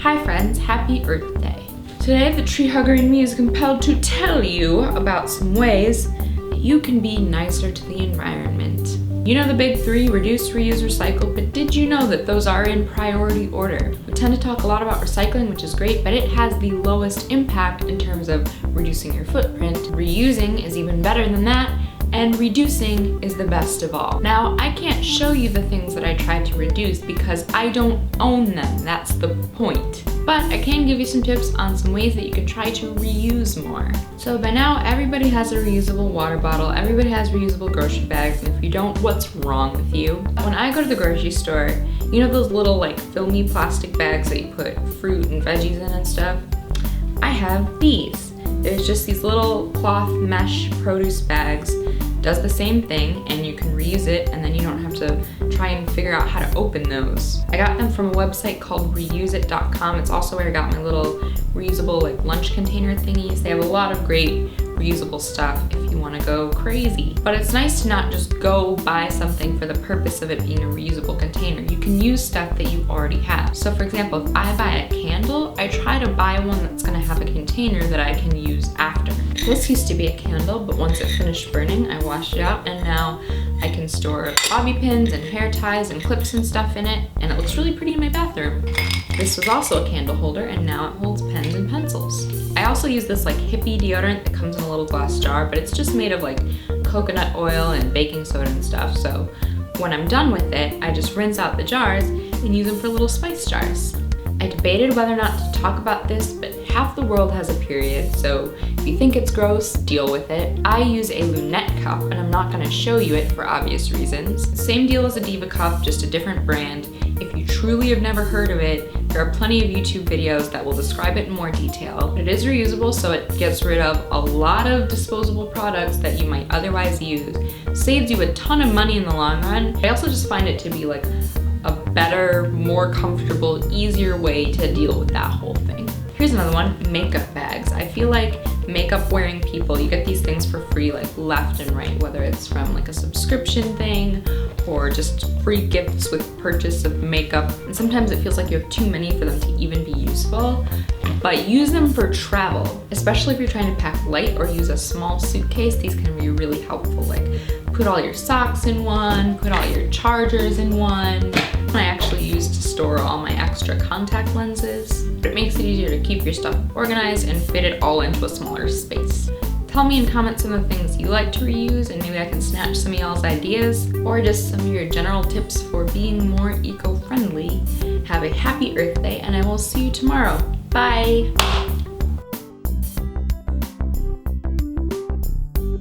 Hi friends, happy Earth Day. Today the tree hugger in me is compelled to tell you about some ways that you can be nicer to the environment. You know the big three, reduce, reuse, recycle, but did you know that those are in priority order? We tend to talk a lot about recycling, which is great, but it has the lowest impact in terms of reducing your footprint. Reusing is even better than that, and reducing is the best of all. Now, I can't show you the things that I try to reduce because I don't own them, that's the point. But I can give you some tips on some ways that you can try to reuse more. So by now, everybody has a reusable water bottle, everybody has reusable grocery bags, and if you don't, what's wrong with you? When I go to the grocery store, you know those little like filmy plastic bags that you put fruit and veggies in and stuff? I have these. There's just these little cloth mesh produce bags. Does the same thing and you can reuse it, and then you don't have to try and figure out how to open those. I got them from a website called reuseit.com. It's also where I got my little reusable like lunch container thingies. They have a lot of great reusable stuff if you want to go crazy. But it's nice to not just go buy something for the purpose of it being a reusable container. You can use stuff that you already have. So for example, if I buy a candle, I try to buy one that's going to have a container that I can use after. This used to be a candle, but once it finished burning, I washed it out, and now I can store bobby pins and hair ties and clips and stuff in it, and it looks really pretty in my bathroom. This was also a candle holder, and now it holds pens and pencils. I also use this like hippie deodorant that comes in a little glass jar, but it's just made of like coconut oil and baking soda and stuff, so when I'm done with it, I just rinse out the jars and use them for little spice jars. I debated whether or not to talk about this, but half the world has a period, so if you think it's gross, deal with it. I use a lunette cup, and I'm not going to show you it for obvious reasons. Same deal as a Diva cup, just a different brand. If you truly have never heard of it, there are plenty of YouTube videos that will describe it in more detail. It is reusable, so it gets rid of a lot of disposable products that you might otherwise use. Saves you a ton of money in the long run. I also just find it to be like a better, more comfortable, easier way to deal with that whole thing. Here's another one, makeup bags. I feel like makeup wearing people, you get these things for free like left and right, whether it's from like a subscription thing or just free gifts with purchase of makeup. And sometimes it feels like you have too many for them to even be useful. But use them for travel, especially if you're trying to pack light or use a small suitcase. These can be really helpful. Like put all your socks in one, put all your chargers in one. I actually use to store all my extra contact lenses. It makes it easier to keep your stuff organized and fit it all into a smaller space. Tell me in comments some of the things you like to reuse, and maybe I can snatch some of y'all's ideas, or just some of your general tips for being more eco-friendly. Have a happy Earth Day, and I will see you tomorrow. Bye!